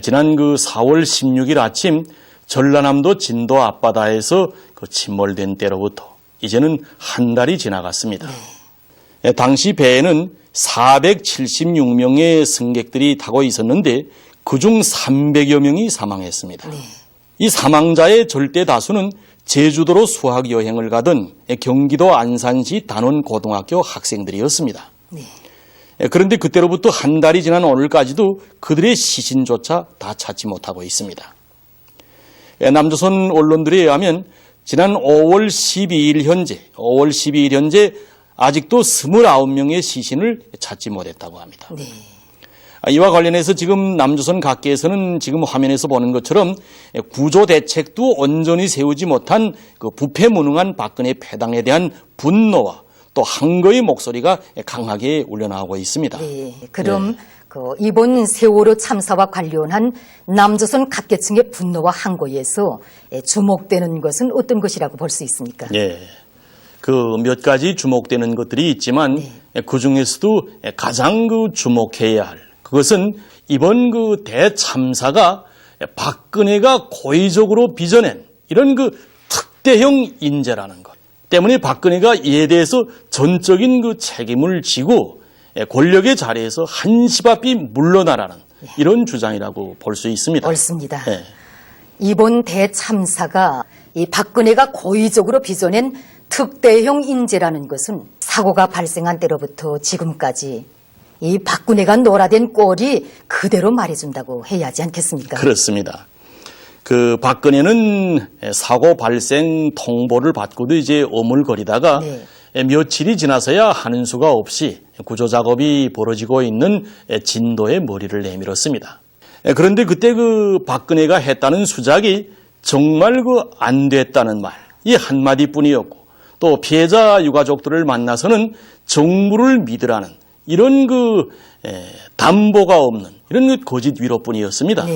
지난 4월 16일 아침 전라남도 진도 앞바다에서 침몰된 때로부터 이제는 한 달이 지나갔습니다. 당시 배에는 476명의 승객들이 타고 있었는데 그중 300여 명이 사망했습니다. 이 사망자의 절대 다수는 제주도로 수학 여행을 가던 경기도 안산시 단원고등학교 학생들이었습니다. 그런데 그때로부터 한 달이 지난 오늘까지도 그들의 시신조차 다 찾지 못하고 있습니다. 남조선 언론들에 의하면 지난 5월 12일 현재 아직도 29명의 시신을 찾지 못했다고 합니다. 이와 관련해서 지금 남조선 각계에서는 지금 화면에서 보는 것처럼 구조 대책도 온전히 세우지 못한 부패무능한 박근혜 패당에 대한 분노와 또 항거의 목소리가 강하게 울려나오고 있습니다. 그럼 이번 세월호 참사와 관련한 남조선 각계층의 분노와 항거에서 주목되는 것은 어떤 것이라고 볼 수 있습니까? 몇 가지 주목되는 것들이 있지만 그 중에서도 가장 주목해야 할 그것은 이번 대참사가 박근혜가 고의적으로 빚어낸 이런 특대형 인재라는 것 때문에 박근혜가 이에 대해서 전적인 책임을 지고 권력의 자리에서 한시바삐 물러나라는 이런 주장이라고 볼 수 있습니다. 옳습니다. 이번 대참사가 이 박근혜가 고의적으로 빚어낸 특대형 인재라는 것은 사고가 발생한 때로부터 지금까지 이 박근혜가 놀아댄 꼴이 그대로 말해준다고 해야 하지 않겠습니까? 그렇습니다. 박근혜는 사고 발생 통보를 받고도 이제 어물거리다가 며칠이 지나서야 하는 수가 없이 구조 작업이 벌어지고 있는 진도에 머리를 내밀었습니다. 그런데 그때 박근혜가 했다는 수작이 정말 안 됐다는 말, 이 한마디뿐이었고 또 피해자 유가족들을 만나서는 정부를 믿으라는 이런 담보가 없는 이런 거짓 위로뿐이었습니다.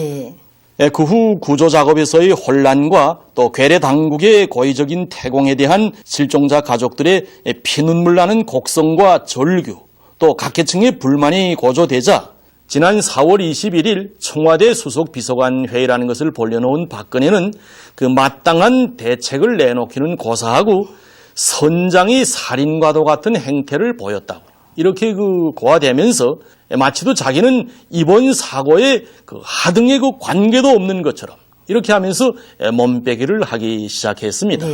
그 후 구조 작업에서의 혼란과 또 괴뢰 당국의 고의적인 태공에 대한 실종자 가족들의 피눈물 나는 곡성과 절규, 또 각계층의 불만이 고조되자 지난 4월 21일 청와대 수석 비서관 회의라는 것을 벌려놓은 박근혜는 마땅한 대책을 내놓기는 고사하고 선장이 살인과도 같은 행태를 보였다고 이렇게 고화되면서 마치도 자기는 이번 사고에 하등의 관계도 없는 것처럼 이렇게 하면서 몸빼기를 하기 시작했습니다.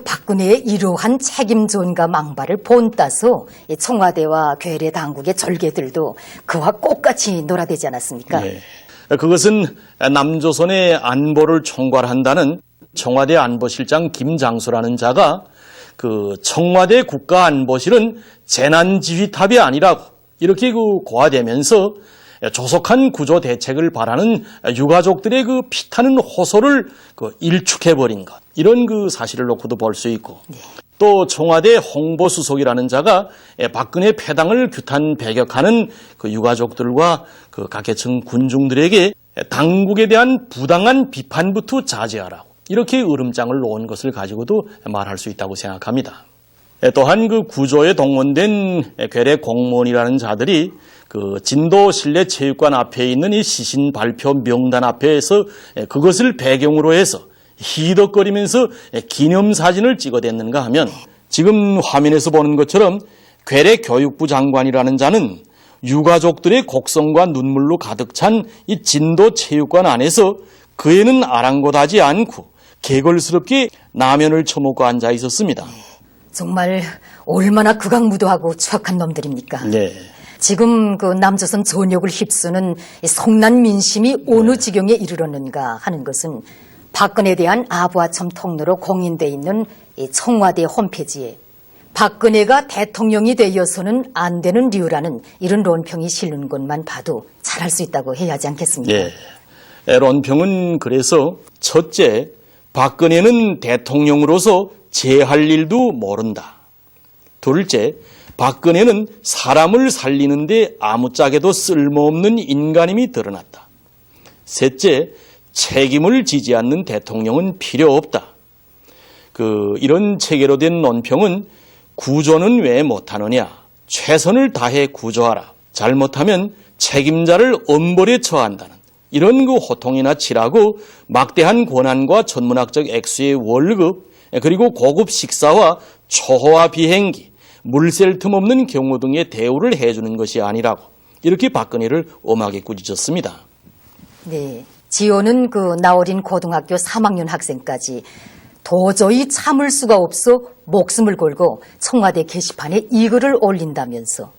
박근혜의 이러한 책임 전가 망발을 본따서 청와대와 괴뢰 당국의 절개들도 그와 똑같이 놀아대지 않았습니까? 그것은 남조선의 안보를 총괄한다는 청와대 안보실장 김장수라는 자가 청와대 국가안보실은 재난지휘탑이 아니라고 이렇게 고화되면서 조속한 구조 대책을 바라는 유가족들의 피타는 호소를 일축해버린 것 이런 사실을 놓고도 볼 수 있고 또 청와대 홍보수석이라는 자가 박근혜 패당을 규탄 배격하는 유가족들과 각계층 군중들에게 당국에 대한 부당한 비판부터 자제하라고 이렇게 으름장을 놓은 것을 가지고도 말할 수 있다고 생각합니다. 또한 구조에 동원된 괴뢰 공무원이라는 자들이 진도 실내체육관 앞에 있는 이 시신 발표 명단 앞에서 그것을 배경으로 해서 희덕거리면서 기념사진을 찍어댔는가 하면 지금 화면에서 보는 것처럼 괴뢰 교육부 장관이라는 자는 유가족들의 곡성과 눈물로 가득 찬 이 진도 체육관 안에서 그 애는 아랑곳하지 않고 개걸스럽게 라면을 처먹고 앉아 있었습니다. 정말 얼마나 극악무도하고 추악한 놈들입니까? 지금 남조선 전역을 휩쓰는 성난 민심이 어느 지경에 이르렀는가 하는 것은 박근혜에 대한 아부아첨 통로로 공인돼 있는 청와대 홈페이지에 박근혜가 대통령이 되어서는 안 되는 이유라는 이런 론평이 실린 것만 봐도 잘할 수 있다고 해야 하지 않겠습니까? 론평은 그래서 첫째, 박근혜는 대통령으로서 제할 일도 모른다. 둘째, 박근혜는 사람을 살리는데 아무짝에도 쓸모없는 인간임이 드러났다. 셋째, 책임을 지지 않는 대통령은 필요 없다. 이런 체계로 된 논평은 구조는 왜 못하느냐? 최선을 다해 구조하라. 잘못하면 책임자를 엄벌에 처한다는 이런 호통이나 치라고 막대한 권한과 전문학적 액수의 월급, 그리고 고급 식사와 초호화 비행기, 물샐 틈 없는 경우 등의 대우를 해주는 것이 아니라고 이렇게 박근혜를 엄하게 꾸짖었습니다. 네, 지호는 나어린 고등학교 3학년 학생까지 도저히 참을 수가 없어 목숨을 걸고 청와대 게시판에 이 글을 올린다면서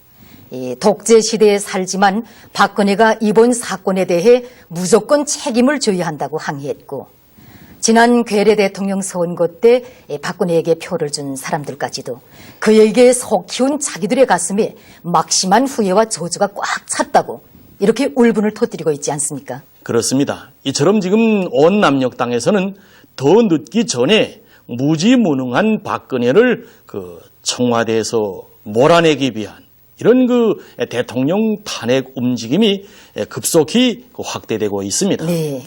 독재 시대에 살지만 박근혜가 이번 사건에 대해 무조건 책임을 져야 한다고 항의했고, 지난 괴뢰 대통령 선거 때 박근혜에게 표를 준 사람들까지도 그에게 속 키운 자기들의 가슴에 막심한 후회와 저주가 꽉 찼다고 이렇게 울분을 터뜨리고 있지 않습니까? 그렇습니다. 이처럼 지금 온 남녘땅에서는 더 늦기 전에 무지무능한 박근혜를 청와대에서 몰아내기 위한 이런 대통령 탄핵 움직임이 급속히 확대되고 있습니다. 네.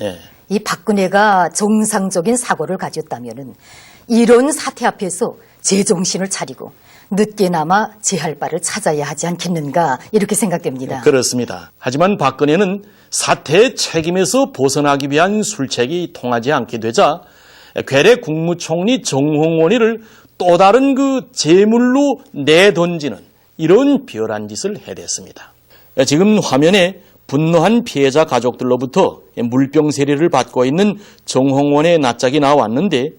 이 박근혜가 정상적인 사고를 가졌다면은 이런 사태 앞에서 제정신을 차리고 늦게나마 제할 바를 찾아야 하지 않겠는가 이렇게 생각됩니다. 그렇습니다. 하지만 박근혜는 사태의 책임에서 벗어나기 위한 술책이 통하지 않게 되자 괴뢰 국무총리 정홍원이를 또 다른 제물로 내던지는 이런 비열한 짓을 해댔습니다. 지금 화면에 분노한 피해자 가족들로부터 물병 세례를 받고 있는 정홍원의 낯짝이 나왔는데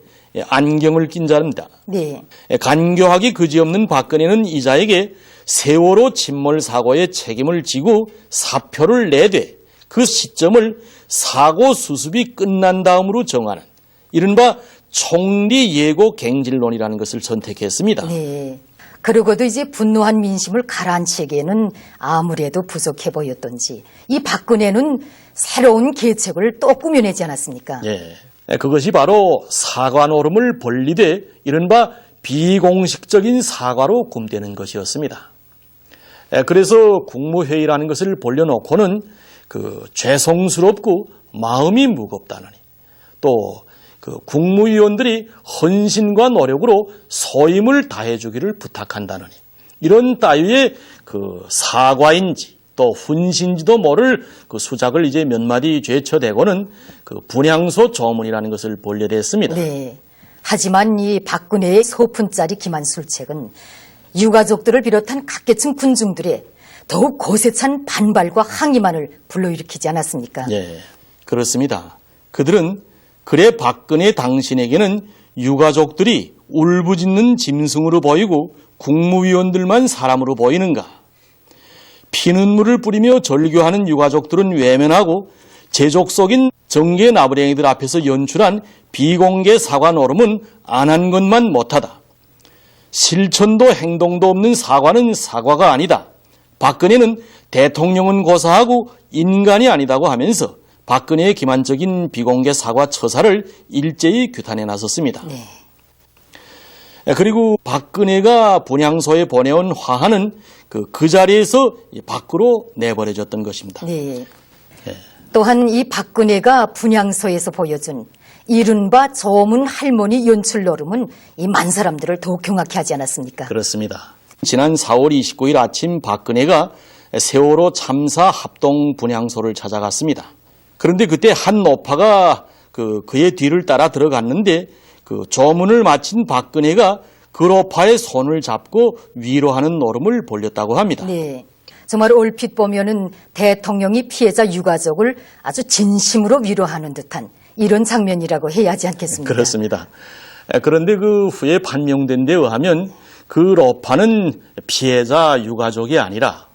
안경을 낀 자입니다. 네. 간교하기 그지없는 박근혜는 이자에게 세월호 침몰 사고의 책임을 지고 사표를 내되 그 시점을 사고 수습이 끝난 다음으로 정하는 이른바 총리 예고 갱질론이라는 것을 선택했습니다. 네. 그러고도 이제 분노한 민심을 가라앉히기에는 아무래도 부족해 보였던지 이 박근혜는 새로운 계책을 또 꾸며내지 않았습니까? 예. 그것이 바로 사과 노름을 벌리되 이른바 비공식적인 사과로 굼대는 것이었습니다. 그래서 국무회의라는 것을 벌려놓고는 죄송스럽고 마음이 무겁다느니 또 국무위원들이 헌신과 노력으로 소임을 다해주기를 부탁한다느니 이런 따위의 사과인지 또 훈신지도 모를 수작을 이제 몇 마디 죄쳐대고는 분향소 조문이라는 것을 벌려댔습니다. 네. 하지만 이 박근혜의 소푼짜리 기만술책은 유가족들을 비롯한 각계층 군중들의 더욱 거세찬 반발과 항의만을 불러일으키지 않았습니까? 네, 그렇습니다. 그들은 그래 박근혜 당신에게는 유가족들이 울부짖는 짐승으로 보이고 국무위원들만 사람으로 보이는가? 피눈물을 뿌리며 절규하는 유가족들은 외면하고 제족 속인 정계 나부랭이들 앞에서 연출한 비공개 사과 노름은 안 한 것만 못하다. 실천도 행동도 없는 사과는 사과가 아니다. 박근혜는 대통령은 고사하고 인간이 아니다고 하면서 박근혜의 기만적인 비공개 사과 처사를 일제히 규탄해 나섰습니다. 네. 그리고 박근혜가 분향소에 보내온 화환은 그 자리에서 밖으로 내버려졌던 것입니다. 네. 또한 이 박근혜가 분향소에서 보여준 이른바 조문 할머니 연출 노름은 이 만 사람들을 더욱 경악해 하지 않았습니까? 그렇습니다. 지난 4월 29일 아침 박근혜가 세월호 참사 합동 분향소를 찾아갔습니다. 그런데 그때 한 노파가 그의 뒤를 따라 들어갔는데 조문을 마친 박근혜가 그 노파의 손을 잡고 위로하는 노름을 벌렸다고 합니다. 네. 정말 얼핏 보면은 대통령이 피해자 유가족을 아주 진심으로 위로하는 듯한 이런 장면이라고 해야 하지 않겠습니까? 그렇습니다. 그런데 그 후에 판명된 데 의하면 그 노파는 피해자 유가족이 아니라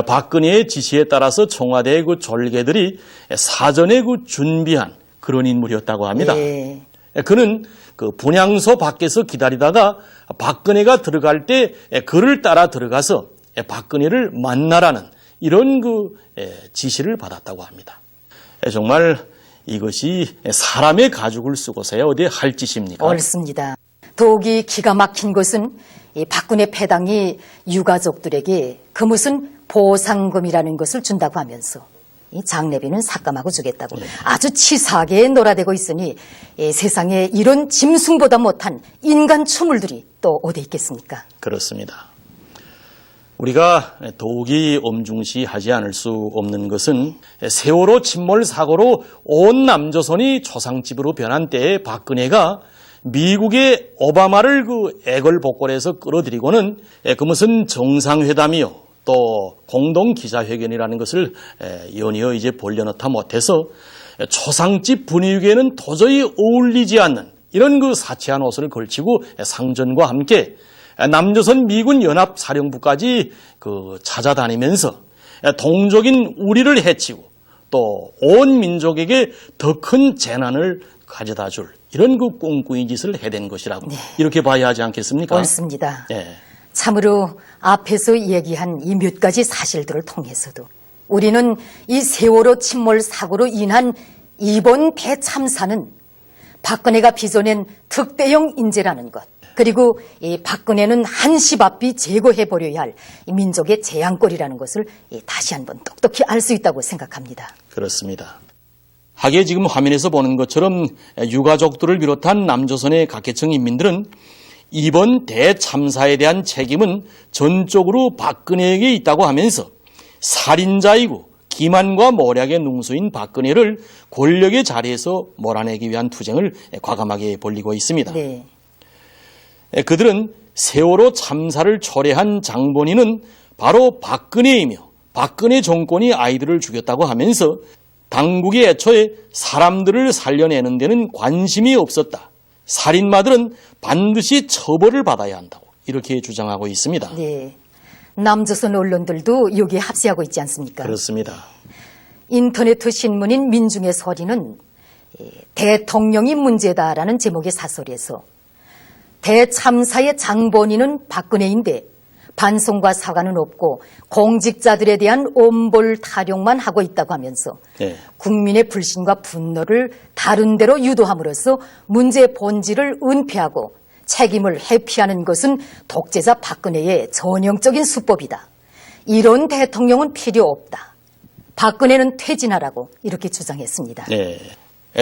박근혜의 지시에 따라서 청와대의 졸개들이 사전에 준비한 그런 인물이었다고 합니다. 네. 그는 분향소 밖에서 기다리다가 박근혜가 들어갈 때 그를 따라 들어가서 박근혜를 만나라는 이런 지시를 받았다고 합니다. 정말 이것이 사람의 가죽을 쓰고서야 어디 할 짓입니까? 옳습니다. 더욱이 기가 막힌 것은 이 박근혜 패당이 유가족들에게 그 무슨 보상금이라는 것을 준다고 하면서 이 장례비는 삭감하고 주겠다고 아주 치사하게 놀아대고 있으니 세상에 이런 짐승보다 못한 인간 추물들이 또 어디 있겠습니까? 그렇습니다. 우리가 더욱이 엄중시하지 않을 수 없는 것은 세월호 침몰 사고로 온 남조선이 초상집으로 변한 때에 박근혜가 미국의 오바마를 그 애걸복걸해서 끌어들이고는 그 무슨 정상회담이요 또 공동 기자회견이라는 것을 연이어 이제 벌려놓다 못해서 초상집 분위기에는 도저히 어울리지 않는 이런 그 사치한 옷을 걸치고 상전과 함께 남조선 미군 연합사령부까지 그 찾아다니면서 동족인 우리를 해치고 또 온 민족에게 더 큰 재난을 가져다 줄 이런 그 꿍꿍이 짓을 해댄 것이라고 이렇게 봐야 하지 않겠습니까? 옳습니다. 참으로 앞에서 얘기한 이 몇 가지 사실들을 통해서도 우리는 이 세월호 침몰 사고로 인한 이번 대참사는 박근혜가 빚어낸 특대형 인재라는 것, 그리고 이 박근혜는 한시바삐 제거해버려야 할 이 민족의 재앙거리라는 것을 다시 한번 똑똑히 알 수 있다고 생각합니다. 그렇습니다. 하기에 지금 화면에서 보는 것처럼 유가족들을 비롯한 남조선의 각계층 인민들은 이번 대참사에 대한 책임은 전적으로 박근혜에게 있다고 하면서 살인자이고 기만과 모략의 능수인 박근혜를 권력의 자리에서 몰아내기 위한 투쟁을 과감하게 벌이고 있습니다. 그들은 세월호 참사를 초래한 장본인은 바로 박근혜이며 박근혜 정권이 아이들을 죽였다고 하면서 당국이 애초에 사람들을 살려내는 데는 관심이 없었다. 살인마들은 반드시 처벌을 받아야 한다고 이렇게 주장하고 있습니다. 남조선 언론들도 여기에 합세하고 있지 않습니까? 그렇습니다. 인터넷 신문인 민중의 소리는 대통령이 문제다라는 제목의 사설에서 대참사의 장본인은 박근혜인데 반성과 사과는 없고 공직자들에 대한 엄벌 타령만 하고 있다고 하면서 국민의 불신과 분노를 다른 데로 유도함으로써 문제의 본질을 은폐하고 책임을 회피하는 것은 독재자 박근혜의 전형적인 수법이다. 이런 대통령은 필요 없다. 박근혜는 퇴진하라고 이렇게 주장했습니다.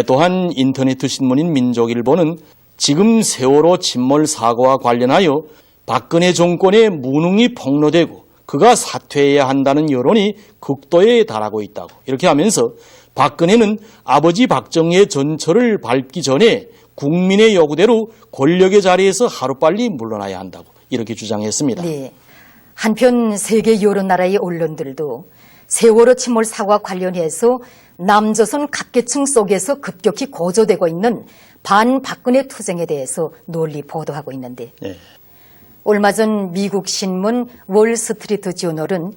또한 인터넷 신문인 민족일보는 지금 세월호 침몰 사고와 관련하여 박근혜 정권의 무능이 폭로되고 그가 사퇴해야 한다는 여론이 극도에 달하고 있다고 이렇게 하면서 박근혜는 아버지 박정희의 전철을 밟기 전에 국민의 요구대로 권력의 자리에서 하루빨리 물러나야 한다고 이렇게 주장했습니다. 한편 세계 여러 나라의 언론들도 세월호 침몰 사고와 관련해서 남조선 각계층 속에서 급격히 고조되고 있는 반박근혜 투쟁에 대해서 널리 보도하고 있는데 얼마 전 미국 신문 월스트리트 저널은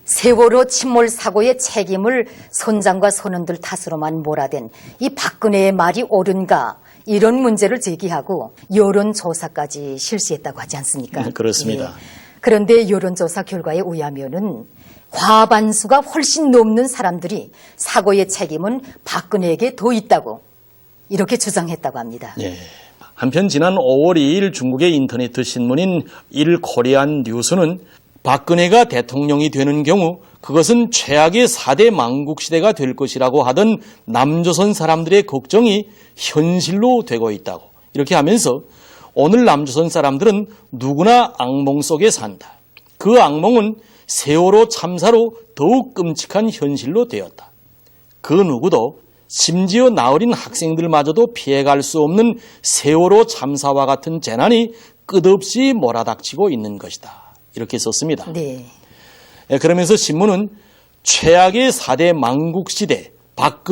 세월호 침몰 사고의 책임을 선장과 선원들 탓으로만 몰아댄 이 박근혜의 말이 옳은가 이런 문제를 제기하고 여론조사까지 실시했다고 하지 않습니까? 그렇습니다. 그런데 여론조사 결과에 의하면은 과반수가 훨씬 넘는 사람들이 사고의 책임은 박근혜에게 더 있다고 이렇게 주장했다고 합니다. 한편 지난 5월 2일 중국의 인터넷 신문인 일코리안 뉴스는 박근혜가 대통령이 되는 경우 그것은 최악의 4대 망국시대가 될 것이라고 하던 남조선 사람들의 걱정이 현실로 되고 있다고 이렇게 하면서 오늘 남조선 사람들은 누구나 악몽 속에 산다. 그 악몽은 세월호 참사로 더욱 끔찍한 현실로 되었다. 그 누구도 심지어 나어린 학생들마저도 피해갈 수 없는 세월호 참사와 같은 재난이 끝없이 몰아닥치고 있는 것이다. 이렇게 썼습니다. 그러면서 신문은 최악의 4대 망국시대